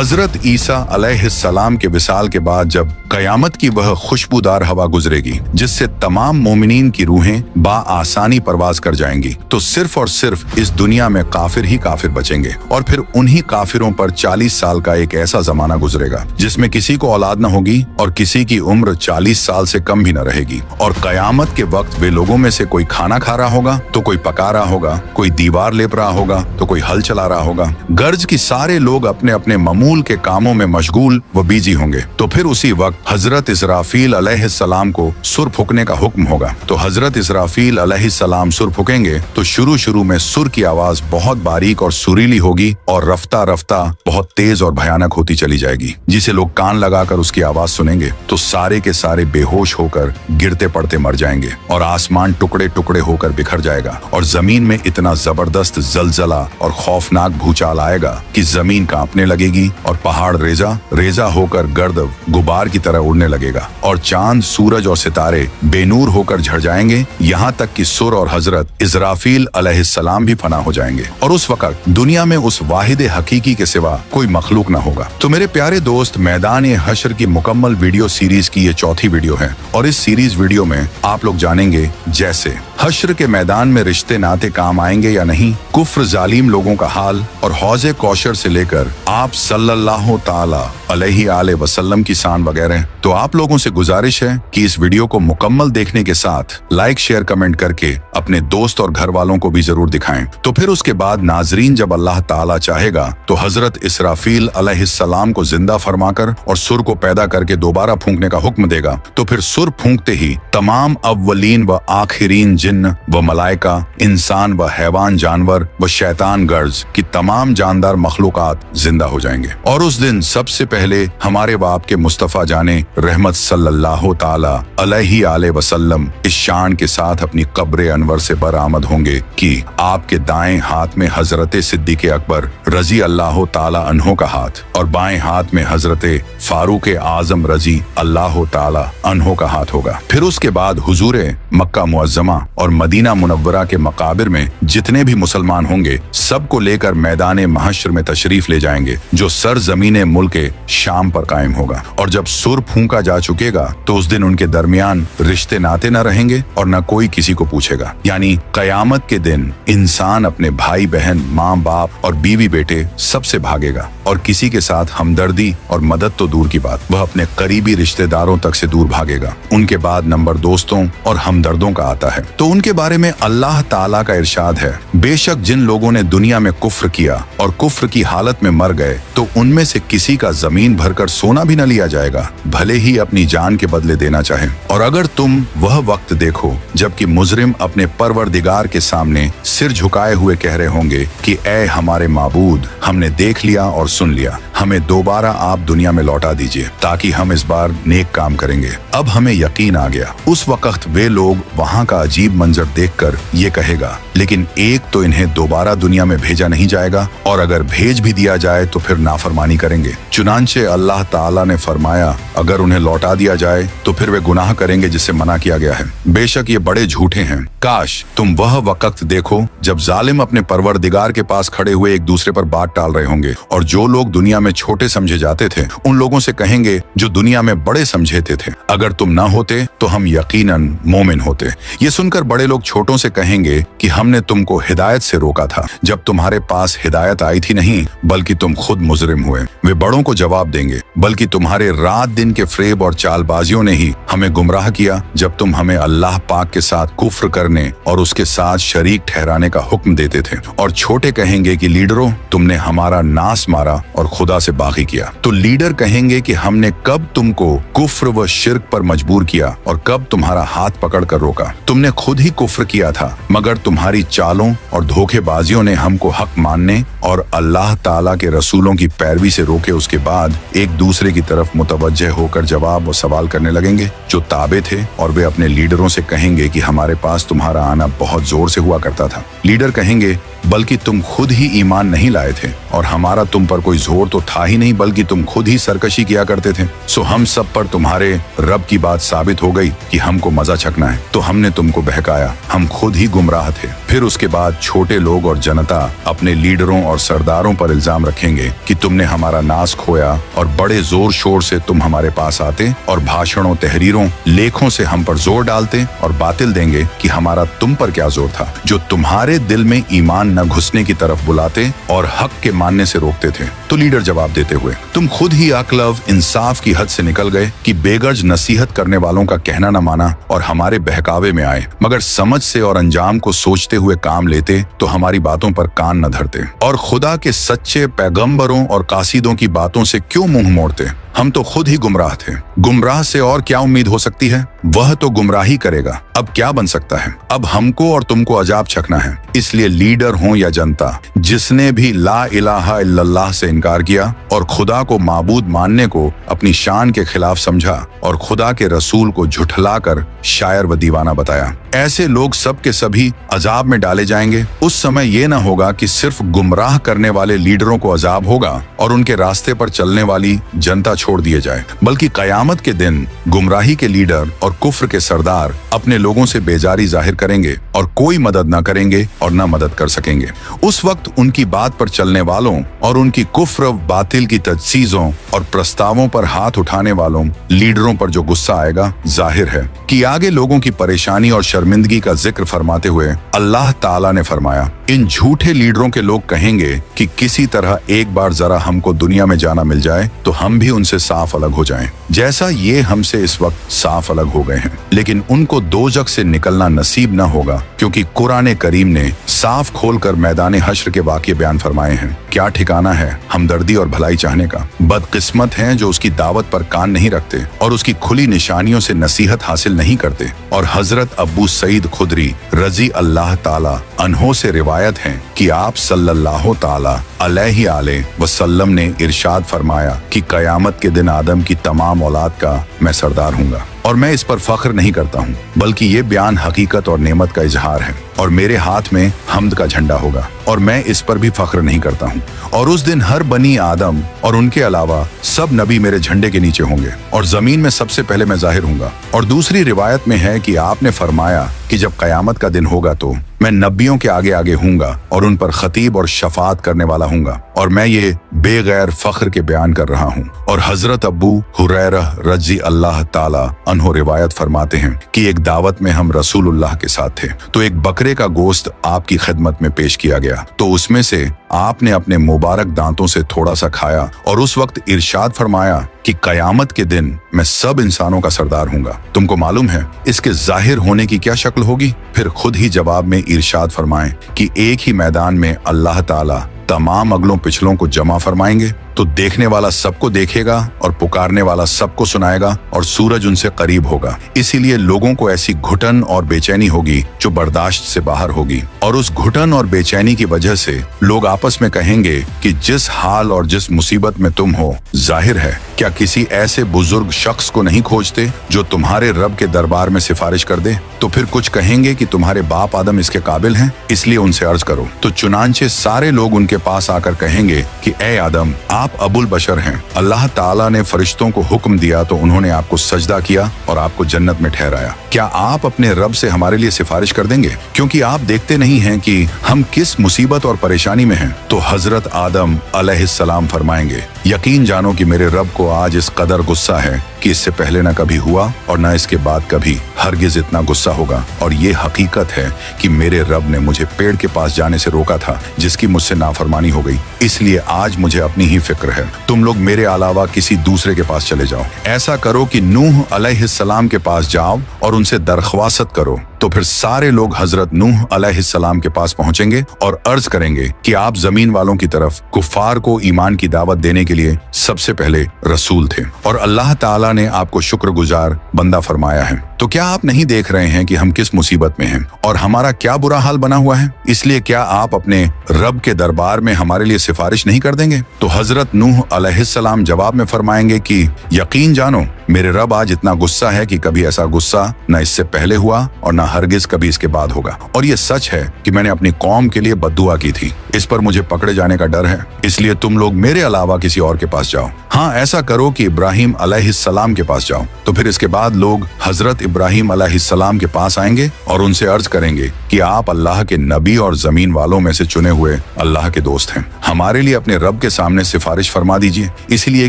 हजरत ईसा अलैहिस्सलाम के विसाल के बाद जब कयामत की वह खुशबूदार हवा गुजरेगी जिससे तमाम मोमिनीन की रूहें बाआसानी परवाज कर जाएंगी, तो सिर्फ और सिर्फ इस दुनिया में काफिर ही काफिर बचेंगे। और फिर उन्हीं काफिरों पर 40 साल का एक ऐसा जमाना गुजरेगा जिसमें किसी को औलाद न होगी और किसी की उम्र 40 साल से कम भी न रहेगी। और कयामत के वक्त वे लोगों में से कोई खाना खा रहा होगा तो कोई पका रहा होगा, कोई दीवार लेप रहा होगा तो कोई हल चला रहा होगा। गर्ज की सारे लोग अपने अपने मामूल के कामों में मशगूल व बिजी होंगे। तो फिर उसी वक्त हजरत इसराफील अलैहिस्सलाम को सुर फूकने का हुक्म होगा। तो हजरत इसराफील अलैहिस्सलाम सुर फूकेंगे तो शुरू में सुर की आवाज बहुत बारीक और सुरीली होगी और रफ्ता रफ्ता बहुत तेज और भयानक होती चली जाएगी, जिसे लोग कान लगाकर उसकी आवाज सुनेंगे तो सारे के सारे बेहोश होकर गिरते पड़ते मर जाएंगे और आसमान टुकड़े टुकड़े होकर बिखर जाएगा और जमीन में इतना जबरदस्त जलजला और खौफनाक भूचाल आएगा कि जमीन कांपने लगेगी और पहाड़ रेजा रेजा होकर गर्द गुबार की तरह उड़ने लगेगा और चांद, सूरज और सितारे बेनूर होकर झड़ जाएंगे, यहाँ तक कि सुर और हजरत इजराफील अलैहिस्सलाम भी फना हो जाएंगे। और उस वक्त दुनिया में उस वाहिद हकीकी के सिवा कोई मखलूक न होगा। तो मेरे प्यारे दोस्त, मैदान हशर की मुकम्मल वीडियो सीरीज की ये चौथी वीडियो है और इस सीरीज वीडियो में आप लोग जानेंगे जैसे हश्र के मैदान में रिश्ते नाते काम आएंगे या नहीं, कुफ्र जालिम लोगों का हाल और हौजे कौशर से लेकर आप सल्लल्लाहु ताला अलैहि आले वसल्लम की शान वगैरह। तो आप लोगों से गुजारिश है कि इस वीडियो को मुकम्मल देखने के साथ लाइक, शेयर, कमेंट करके अपने दोस्त और घर वालों को भी जरूर दिखाएं। तो फिर उसके बाद नाजरीन, जब अल्लाह ताला चाहेगा तो हजरत इसराफील अलैहिस्सलाम को जिंदा फरमाकर और सुर को पैदा करके दोबारा फूंकने का हुक्म देगा। तो फिर सुर फूंकते ही तमाम अव्वलीन व आखिरीन जिन्न व मलाइका, इंसान व हैवान, जानवर व शैतान गर्ज की तमाम जानदार मखलूकात जिंदा हो जाएंगे। और उस दिन सबसे पहले हमारे व आपके मुस्तफा जाने रहमत सल्लल्लाहु ताला अलैहि आले वसल्लम इस शान के साथ अपनी कब्र अनवर से बरामद होंगे कि आपके दाएं हाथ में हजरत सिद्दीक अकबर रजी अल्लाह ताला अन्हो का हाथ और बाएं हाथ में हजरत फारूक आजम रजी अल्लाह ताला अन्हो का हाथ होगा। फिर उसके बाद हुजूरे मक्का मुअज्जमा और मदीना मुनव्वरा के मकाबिर में जितने भी मुसलमान होंगे सबको लेकर मैदान महशर में तशरीफ ले जाएंगे, जो सर जमीने मुल्क शाम पर कायम होगा। और जब सुर फूंका जा चुकेगा तो उस दिन उनके दरमियान रिश्ते नाते न रहेंगे और न कोई किसी को पूछेगा। यानी कयामत के दिन इंसान अपने भाई बहन, माँ बाप और बीवी बेटे सबसे भागेगा और किसी के साथ हमदर्दी और मदद तो दूर की बात, वह अपने करीबी रिश्तेदारों तक से दूर भागेगा। उनके बाद नंबर दोस्तों और हमदर्दों का आता है। तो उनके बारे में अल्लाह ताला का इरशाद है, बेशक जिन लोगों ने दुनिया में कुफ्र किया और कुफ्र की हालत में मर गए तो उनमें से किसी का जमीन भरकर सोना भी न लिया जाएगा, भले ही अपनी जान के बदले देना चाहे। और अगर तुम वह वक्त देखो जबकि मुजरिम अपने परवरदिगार के सामने सिर झुकाए हुए कह रहे होंगे कि ऐ हमारे माबूद, हमने देख लिया और सुन लिया, हमें दोबारा आप दुनिया में लौटा दीजिए ताकि हम इस बार नेक काम करेंगे, अब हमें यकीन आ गया। उस वक्त वे लोग वहाँ का अजीब मंजर देखकर ये कहेगा, लेकिन एक तो इन्हें दोबारा दुनिया में भेजा नहीं जाएगा और अगर भेज भी दिया जाए तो फिर नाफरमानी करेंगे। चुनांचे अल्लाह ताला ने फरमाया, अगर उन्हें लौटा दिया जाए तो फिर वे गुनाह करेंगे जिससे मना किया गया है। बेशक ये बड़े झूठे हैं। काश तुम वह वक्त देखो जब जालिम अपने परवरदिगार के पास खड़े हुए एक दूसरे पर बात टाल रहे होंगे और जो लोग दुनिया में छोटे समझे जाते थे उन लोगों से कहेंगे जो दुनिया में बड़े समझेते थे, अगर तुम ना होते तो हम यकीनन मोमिन होते। ये सुनकर बड़े लोग छोटों से कहेंगे कि हमने तुमको हिदायत से रोका था, जब तुम्हारे पास हिदायत आई थी नहीं बल्कि तुम खुद मुजरिम हुए। वे बड़ों को जवाब देंगे, बल्कि तुम्हारे रात दिन के फरेब और चालबाजियों ने ही हमें गुमराह किया, जब तुम हमें अल्लाह पाक के साथ कुफ्र करने और उसके साथ शरीक ठहराने का हुक्म देते थे। और छोटे कहेंगे कि लीडरों, तुमने हमारा नास मारा और खुदा से बागी किया। तो लीडर कहेंगे कि हमने कब तुमको कुफ्र व शिर्क पर मजबूर किया और कब तुम्हारा हाथ पकड़ कर रोका। तुमने खुद ही कुफ्र किया था, मगर तुम्हारी चालों और धोखेबाजियों ने हमको हक मानने और अल्लाह ताला के रसूलों की पैरवी से रोके। उसके बाद एक दूसरे की तरफ मुतवज्जह होकर जवाब और सवाल करने लगेंगे जो ताबे थे, और वे अपने लीडरों से कहेंगे कि हमारे पास तुम्हारा आना बहुत जोर से हुआ करता था। लीडर कहेंगे, बल्कि तुम खुद ही ईमान नहीं लाए थे और हमारा तुम पर कोई जोर तो था ही नहीं, बल्कि तुम खुद ही सरकशी किया करते थे। सो हम सब पर तुम्हारे रब की बात साबित हो गई कि हमको मजा छकना है, तो हमने तुमको बहकाया, हम खुद ही गुमराह थे। फिर उसके बाद छोटे लोग और जनता अपने लीडरों और सरदारों पर इल्जाम रखेंगे कि तुमने हमारा नाश खोया, और बड़े जोर शोर से तुम हमारे पास आते और भाषणों, तहरीरों, लेखों से हम पर जोर डालते और बातिल देंगे कि हमारा तुम पर क्या जोर था, जो तुम्हारे दिल में ईमान न घुसने की तरफ बुलाते और हक के मानने से रोकते थे। तो लीडर जवाब देते हुए, तुम खुद ही अक्ल, इंसाफ की हद से निकल गए कि बेगर्ज नसीहत करने वालों का कहना न माना और हमारे बहकावे में आए, मगर समझ से और अंजाम को सोचते हुए काम लेते तो हमारी बातों पर कान न धरते और खुदा के सच्चे पैगंबरों और कासिदों की बातों से क्यों मुंह मोड़ते। हम तो खुद ही गुमराह थे। गुमराह से और क्या उम्मीद हो सकती है? वह तो गुमराही करेगा। अब क्या बन सकता है? अब हमको और तुमको अजाब छकना है। इसलिए लीडर हो या जनता, जिसने भी ला इलाहा इल्लल्लाह से इनकार किया और खुदा को माबूद मानने को अपनी शान के खिलाफ समझा और खुदा के रसूल को झुठलाकर शायर व दीवाना बताया, ऐसे लोग सब के सभी अजाब में डाले जाएंगे। उस समय ये न होगा कि सिर्फ गुमराह करने वाले लीडरों को अजाब होगा और उनके रास्ते पर चलने वाली जनता छोड़ दिए जाए, बल्कि कयामत के दिन गुमराही के लीडर और कुफ्र के सरदार अपने लोगों से बेजारी जाहिर करेंगे और कोई मदद न करेंगे और न मदद कर सकेंगे। उस वक्त उनकी बात पर चलने वालों और उनकी कुफ्र, बातिल की तजसीजों और प्रस्तावों पर हाथ उठाने वालों लीडरों पर जो गुस्सा आएगा, जाहिर है कि आगे लोगों की परेशानी और शर्मिंदगी का जिक्र फरमाते हुए अल्लाह ताला ने फरमाया, इन झूठे लीडरों के लोग कहेंगे कि किसी तरह एक बार जरा हमको दुनिया में जाना मिल जाए तो हम भी उनसे साफ अलग हो जाएं, जैसा ये हमसे इस वक्त साफ अलग हो गए हैं। लेकिन उनको दोजख से निकलना नसीब न होगा, क्योंकि कुरान करीम ने साफ खोलकर मैदान हश्र के वाक़े बयान फरमाए हैं। क्या ठिकाना है हमदर्दी और भलाई चाहने का। बदकिस्मत हैं जो उसकी दावत पर कान नहीं रखते और उसकी खुली निशानियों से नसीहत हासिल नहीं करते। और हजरत अबू सईद खुदरी रजी अल्लाह ताला अन्हो से रिवायत है कि आप सल्लल्लाहु ताला अलैहि वसल्लम ने इरशाद फरमाया कि कयामत के दिन आदम की तमाम औलाद का मैं सरदार हूँगा, और मैं इस पर फख्र नहीं करता हूँ, बल्कि ये बयान हकीकत और नेमत का इजहार है, और मेरे हाथ में हम्द का झंडा होगा और मैं इस पर भी फख्र नहीं करता हूँ। और उस दिन हर बनी आदम और उनके अलावा सब नबी मेरे झंडे के नीचे होंगे और जमीन में सबसे पहले मैं जाहिर हूँगा। और दूसरी रिवायत में है कि आपने फरमाया कि जब कयामत का दिन होगा तो मैं नबियों के आगे आगे हूँगा और उन पर खतीब और शफात करने वाला हूँगा, और मैं ये बेगैर फख्र के बयान कर रहा हूँ। और हजरत अबू हुरैरा रजी अल्लाह ताला अन्हो रिवायत फरमाते हैं कि एक दावत में हम रसूलुल्लाह के साथ थे, तो एक बकरे का गोश्त आपकी खिदमत में पेश किया गया, तो उसमें से आपने अपने मुबारक दांतों से थोड़ा सा खाया और उस वक्त इरशाद फरमाया कि कयामत के दिन मैं सब इंसानों का सरदार हूँगा। तुमको मालूम है इसके जाहिर होने की क्या शक्ल होगी? फिर खुद ही जवाब में इरशाद फरमाएं कि एक ही मैदान में अल्लाह ताला तमाम अगलों पिछलों को जमा फरमाएंगे, तो देखने वाला सबको देखेगा और पुकारने वाला सबको सुनाएगा और सूरज उनसे करीब होगा। इसीलिए लोगों को ऐसी घुटन और बेचैनी होगी जो बर्दाश्त से बाहर होगी, और उस घुटन और बेचैनी की वजह से लोग आपस में कहेंगे कि जिस हाल और जिस मुसीबत में तुम हो, जाहिर है क्या किसी ऐसे बुजुर्ग शख्स को नहीं खोजते जो तुम्हारे रब के दरबार में सिफारिश कर दे? तो फिर कुछ कहेंगे कि तुम्हारे बाप आदम इसके काबिल हैं, इसलिए उनसे अर्ज करो। तो चुनांचे सारे लोग उनके पास आकर कहेंगे कि ए आदम, आप अबुल बशर हैं। अल्लाह ताला ने फरिश्तों को हुक्म दिया तो उन्होंने आपको सजदा किया और आपको जन्नत में ठहराया। क्या आप अपने रब से हमारे लिए सिफारिश कर देंगे? क्योंकि आप देखते नहीं हैं कि हम किस मुसीबत और परेशानी में हैं। तो हजरत आदम अलैहिस्सलाम फरमाएंगे, यकीन जानो कि मेरे रब को आज इस कदर गुस्सा है कि इससे पहले न कभी हुआ और न इसके बाद कभी हरगिज इतना गुस्सा होगा। और ये हकीकत है कि मेरे रब ने मुझे पेड़ के पास जाने से रोका था जिसकी मुझसे नाफरमानी हो गई, इसलिए आज मुझे अपनी ही फिक्र है। तुम लोग मेरे अलावा किसी दूसरे के पास चले जाओ। ऐसा करो कि नूह अलैहिस्सलाम के पास जाओ और उनसे दरख्वास्त करो। तो फिर सारे लोग हजरत नूह अलैहिस्सलाम के पास पहुंचेंगे और अर्ज करेंगे कि आप जमीन वालों की तरफ कुफार को ईमान की दावत देने के लिए सबसे पहले रसूल थे और अल्लाह ताला ने आपको शुक्रगुजार बंदा फरमाया है। तो क्या आप नहीं देख रहे हैं कि हम किस मुसीबत में हैं और हमारा क्या बुरा हाल बना हुआ है? इसलिए क्या आप अपने रब के दरबार में हमारे लिए सिफारिश नहीं कर देंगे? तो हजरत नूह अलैहिस्सलाम जवाब में फरमाएंगे कि यकीन जानो मेरे रब आज इतना गुस्सा है कि कभी ऐसा गुस्सा न इससे पहले हुआ और न हरगिज कभी इसके बाद होगा। और ये सच है कि मैंने अपनी कौम के लिए बद्दुआ की थी। इस पर मुझे पकड़े जाने का डर है, इसलिए तुम लोग मेरे अलावा किसी और के पास जाओ। हाँ, ऐसा करो कि इब्राहिम अलैहिस्सलाम के पास जाओ। तो फिर इसके बाद लोग हजरत इब्राहिम अलैहिस्सलाम के पास आएंगे और उनसे अर्ज करेंगे कि आप अल्लाह के नबी और जमीन वालों में से चुने हुए अल्लाह के दोस्त हैं। हमारे लिए अपने रब के सामने सिफारिश फरमा दीजिए, इसलिए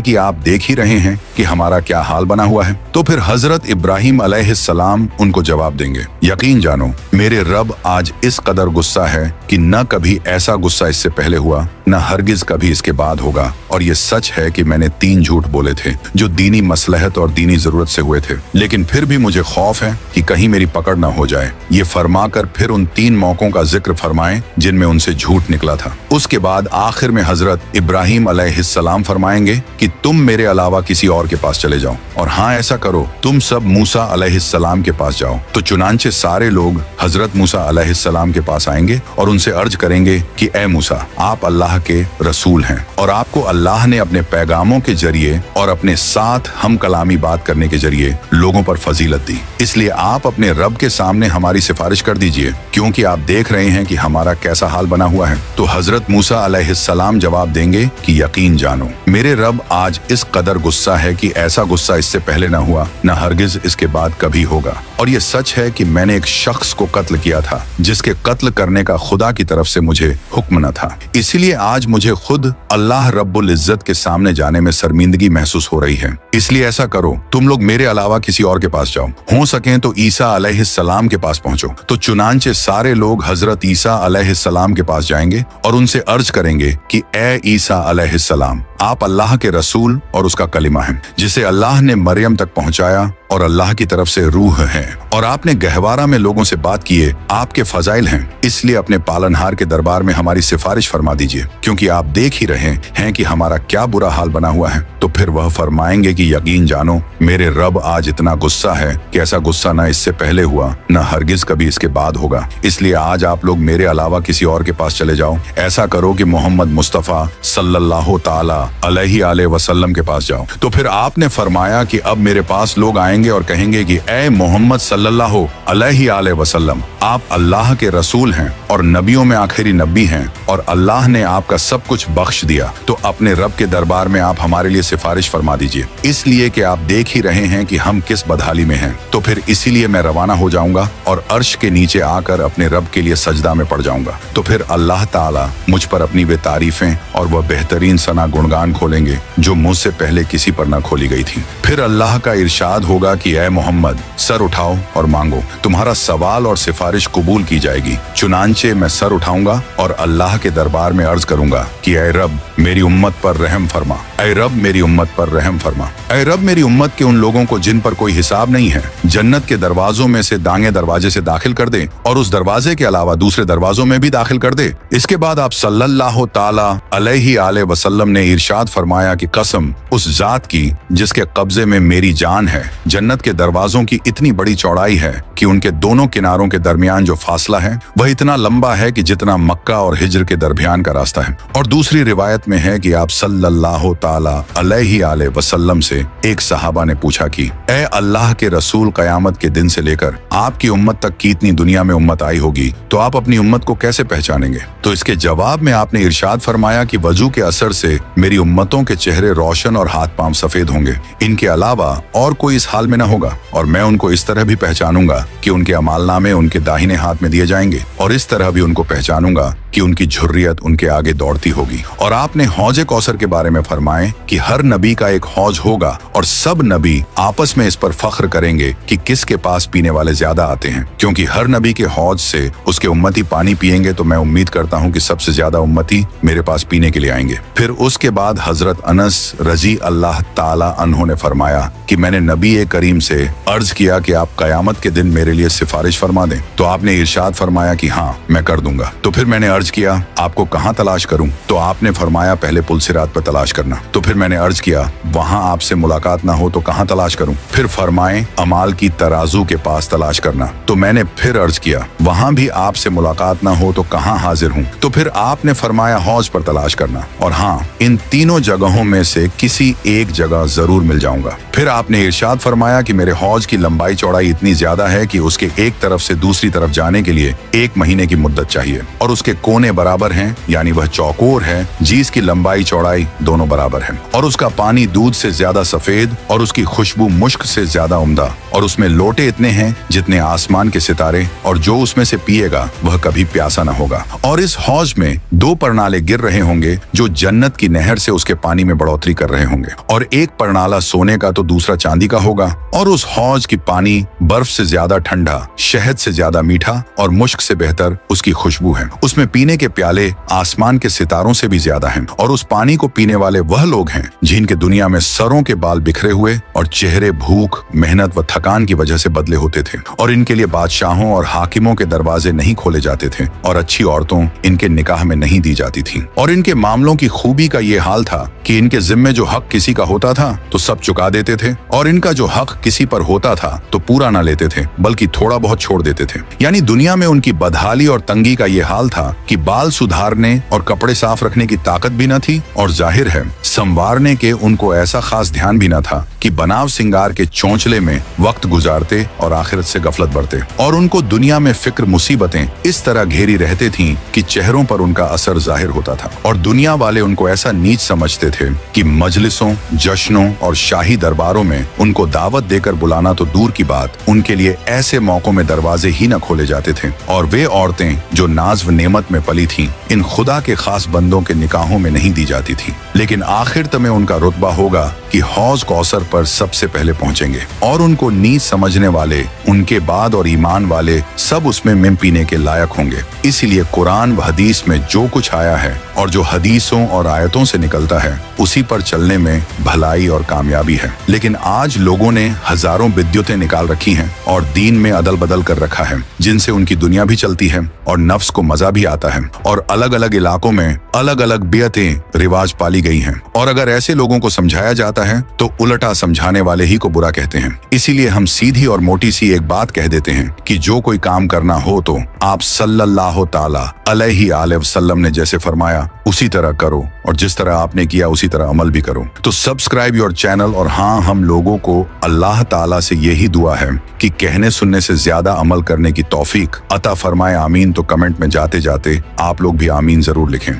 कि आप देख ही रहे हैं कि हमारा क्या हाल बना हुआ है। तो फिर हजरत इब्राहिम अलैहिस्सलाम उनको जवाब देंगे, यकीन जानो मेरे रब आज इस कदर गुस्सा है कि न कभी ऐसा गुस्सा इससे पहले हुआ, न हरगिज कभी इसके बाद होगा। और ये सच है कि मैंने 3 झूठ बोले थे जो दीनी मसलहत और दीनी जरूरत से हुए थे, लेकिन फिर भी मुझे खौफ है कि कहीं मेरी पकड़ न हो जाए। ये फरमाकर फिर उन 3 मौकों का जिक्र फरमाएं जिनमें उनसे झूठ निकला था। उसके बाद आखिर में हजरत इब्राहिम अलैहिस्सलाम फरमाएंगे कि तुम मेरे अलावा किसी और के पास चले जाओ, और हाँ ऐसा करो तुम सब मूसा अलैहिस्सलाम के पास जाओ। तो चुनांचे सारे लोग हजरत मूसा अलैहिस्सलाम के पास आएंगे और उनसे अर्ज करेंगे कि ए मूसा, आप अल्लाह के रसूल हैं और आपको अल्लाह ने अपने पैगामों के जरिए और अपने साथ हम कलामी बात करने के जरिए लोगों पर फजीलत दी, इसलिए आप अपने रब के सामने हमारी सिफारिश कर दीजिए, क्योंकि आप देख रहे हैं कि हमारा कैसा हाल बना हुआ है। तो हजरत मूसा अलैहिस्सलाम जवाब देंगे कि यकीन जानो मेरे रब आज इस कदर गुस्सा है कि ऐसा गुस्सा इससे पहले न हुआ, न हरगिज इसके बाद कभी होगा। और ये सच है कि मैंने एक शख्स को कत्ल किया था जिसके कत्ल करने का खुदा की तरफ से मुझे हुक्म न था, इसलिए आज मुझे खुद अल्लाह रब्बुल इज्जत के सामने जाने में शर्मिंदगी महसूस हो रही है। इसलिए ऐसा करो तुम लोग मेरे अलावा किसी और के पास जाओ, हो सके तो ईसा अलैहिस्सलाम के पास पहुंचो। तो चुनांचे सारे लोग हजरत ईसा अलैहिस्सलाम के पास जाएंगे और उनसे अर्ज करेंगे कि ए ईसा अलैहिस्सलाम, आप अल्लाह के रसूल और उसका कलिमा हैं, जिसे अल्लाह ने मरियम तक पहुंचाया और अल्लाह की तरफ से रूह है, और आपने गहवारा में लोगों से बात किए, आपके फजाइल हैं, इसलिए अपने पालनहार के दरबार में हमारी सिफारिश फरमा दीजिए, क्योंकि आप देख ही रहे हैं कि हमारा क्या बुरा हाल बना हुआ है। तो फिर वह फरमाएंगे कि यकीन जानो मेरे रब आज इतना गुस्सा है कि ऐसा गुस्सा न इससे पहले हुआ, न हरगिज कभी इसके बाद होगा, इसलिए आज आप लोग मेरे अलावा किसी और के पास चले जाओ। ऐसा करो कि मोहम्मद मुस्तफ़ा सल्लल्लाहु ताला अलैहि वसल्लम के पास जाओ। तो फिर आपने फरमाया कि अब मेरे पास लोग आएंगे और कहेंगे कि ए मोहम्मद सल्लल्लाहु अलैहि वसल्लम, आप अल्लाह के रसूल हैं और नबियों में आखिरी नबी हैं, और अल्लाह ने आपका सब कुछ बख्श दिया, तो अपने रब के दरबार में आप हमारे लिए सिफारिश फरमा दीजिए, इसलिए कि आप देख ही रहे हैं कि हम किस बदहाली में हैं। तो फिर इसीलिए मैं रवाना हो जाऊंगा और अर्श के नीचे आकर अपने रब के लिए सजदा में पड़ जाऊंगा। तो फिर अल्लाह ताला मुझ पर अपनी वे तारीफें और वह बेहतरीन सना गुणगान खोलेंगे जो मुझसे पहले किसी पर न खोली गई थी। फिर अल्लाह का इरशाद होगा कि ए मोहम्मद, सर उठाओ और मांगो, तुम्हारा सवाल और सिफारिश कबूल की जाएगी। चुनांचे मैं सर उठाऊंगा और अल्लाह के दरबार में अर्ज करूंगा कि ए रब मेरी उम्मत पर रहम फरमा, ए रब मेरी उम्मत पर रहम फरमा, ए रब मेरी उम्मत के उन लोगों को जिन पर कोई हिसाब नहीं है, जन्नत के दरवाजों में से दांगे दरवाजे से दाखिल कर दे और उस दरवाजे के अलावा दूसरे दरवाजों में भी दाखिल कर दे। इसके बाद आप सल्लल्लाहु ताला अलैहि वसल्लम ने इरशाद फरमाया कि कसम उस जात की जिसके कब्जे में मेरी जान है, जन्नत के दरवाजों की इतनी बड़ी चौड़ाई है कि उनके दोनों किनारों के दरमियान जो फासला है वह इतना लंबा है कि जितना मक्का और हिज्र के दरमियान का रास्ता है। और दूसरी रिवायत में है कि आप सल्लल्लाहु ताला अलैहि वसल्लम से एक सहाबा ने पूछा कि ए अल्लाह के रसूल, कयामत के दिन से लेकर आपकी उम्मत तक की इतनी दुनिया में उम्मत आई होगी, तो आप अपनी उम्मत को कैसे पहचानेंगे? तो इसके जवाब में आपने इरशाद फरमाया कि वजू के असर से मेरी उम्मतों के चेहरे रोशन और हाथ पांव सफेद होंगे, इनके अलावा और कोई इस हाल में न होगा, और मैं उनको इस तरह भी पहचानूंगा कि उनके अमालनामे उनके दाहिने हाथ में दिए जाएंगे, और इस तरह भी उनको पहचानूंगा कि उनकी झुर्रियत उनके आगे दौड़ती होगी। और आपने हौज कौसर के बारे में फरमाए कि हर नबी का एक हौज होगा और सब नबी आपस में इस पर फख्र करेंगे कि किसके पास पीने वाले ज्यादा आते हैं, क्योंकि हर नबी के हौज से उसके उम्मती पानी पिएंगे, तो मैं उम्मीद करता हूँ कि सबसे ज्यादा उम्मती मेरे पास पीने के लिए आएंगे। फिर उसके बाद हजरत अनस रजी अल्लाह ताला अन्हु ने फरमाया कि मैंने नबी करीम से अर्ज किया कि आप कयामत के दिन मेरे लिए सिफारिश फरमा दें, तो आपने इरशाद फरमाया कि हाँ मैं कर दूंगा। तो फिर मैंने अर्ज किया, आपको कहाँ तलाश करूं? तो आपने फरमाया पहले पुलसिरात पर तलाश करना। तो फिर मैंने अर्ज किया, वहां आपसे मुलाकात ना हो तो कहाँ तलाश करूं? फिर फरमाए अमाल की तराजू के पास तलाश करना। तो मैंने फिर अर्ज किया, वहां भी आपसे मुलाकात ना हो तो कहाँ हाजिर हूँ? तो फिर आपने फरमाया हौज पर तलाश करना, और हाँ, इन तीनों जगहों में से किसी एक जगह जरूर मिल जाऊंगा। फिर आपने इरशाद फरमाया कि मेरे हौज की लंबाई चौड़ाई इतनी ज्यादा है कि उसके एक तरफ से दूसरी तरफ जाने के लिए 1 महीने की मुद्दत चाहिए, और उसके कोने बराबर हैं, यानी वह चौकोर है जिसकी लंबाई चौड़ाई दोनों बराबर है, और उसका पानी दूध से ज्यादा सफेद और उसकी खुशबू मुश्क से ज्यादा उम्दा, और उसमें लोटे इतने हैं जितने आसमान के सितारे, और जो उसमें से पिएगा वह कभी प्यासा न होगा। और इस हौज में 2 परनाले गिर रहे होंगे जो जन्नत की नहर से उसके पानी में बढ़ोतरी कर रहे होंगे, और एक परनाला सोने का तो दूसरा चांदी का होगा, और उस हौज की पानी बर्फ से ज्यादा ठंडा, शहद से ज्यादा मीठा और मुश्क से बेहतर उसकी खुशबू है। उसमें पीने के प्याले आसमान के सितारों से भी ज्यादा हैं, और उस पानी को पीने वाले वह लोग हैं जिनके दुनिया में सरों के बाल बिखरे हुए और चेहरे भूख, मेहनत व थकान की वजह से बदले होते थे, और इनके लिए बादशाहों और हाकिमों के दरवाजे नहीं खोले जाते थे, और अच्छी औरतों इनके निकाह में नहीं दी जाती थी। और इनके मामलों की खूबी का ये हाल था कि इनके जिम्मे जो हक किसी का होता था तो सब चुका देते थे, और इनका जो हक किसी पर होता था तो पूरा न लेते थे, बल्कि थोड़ा बहुत छोड़ देते थे। यानी दुनिया में उनकी बदहाली और तंगी का ये हाल था कि बाल सुधारने और कपड़े साफ रखने की ताकत भी न थी, और जाहिर है संवारने के उनको ऐसा खास ध्यान भी न था कि बनाव सिंगार के चौंचले में वक्त गुजारते और आखिरत से गफलत बढ़ते। और उनको दुनिया में फिक्र मुसीबतें इस तरह घेरी रहते थीं कि चेहरों पर उनका असर जाहिर होता था, और दुनिया वाले उनको ऐसा नीच समझते थे कि मजलिसों, जश्नों और शाही दरबारों में उनको दावत देकर बुलाना तो दूर की बात, उनके लिए ऐसे मौकों में दरवाजे ही न खोले जाते थे। और वे औरतें जो नाज व नेमत में पली थीं, इन खुदा के खास बंदों के निकाहों में नहीं दी जाती थी। लेकिन आखिर में उनका रुतबा होगा कि हौज कौसर पर सबसे पहले पहुंचेंगे, और उनको नीच समझने वाले उनके बाद और ईमान वाले सब उसमें मिम पीने के लायक होंगे। इसलिए कुरान व हदीस में जो कुछ आया है और जो हदीसों और आयतों से निकलता है उसी पर चलने में भलाई और कामयाबी है। लेकिन आज लोगों ने हजारों बिद्यतें निकाल रखी हैं और दीन में अदल बदल कर रखा है, जिनसे उनकी दुनिया भी चलती है और नफ्स को मजा भी आता है, और अलग अलग इलाकों में अलग अलग बियतें रिवाज पाली गई हैं। और अगर ऐसे लोगों को समझाया जाता है तो उल्टा समझाने वाले ही को बुरा कहते हैं। इसीलिए हम सीधी और मोटी सी एक बात कह देते हैं कि जो कोई काम करना हो तो आप सल्लल्लाहु ताला अलैहि वसल्लम ने जैसे फरमाया उसी तरह करो, और जिस तरह आपने किया उसी तरह अमल भी करो। तो सब्सक्राइब योर चैनल। और हाँ, हम लोगों को अल्लाह ताला से यही दुआ है कि कहने सुनने से ज्यादा अमल करने की तौफीक अता फरमाए। आमीन। तो कमेंट में जाते जाते आप लोग भी आमीन जरूर लिखें।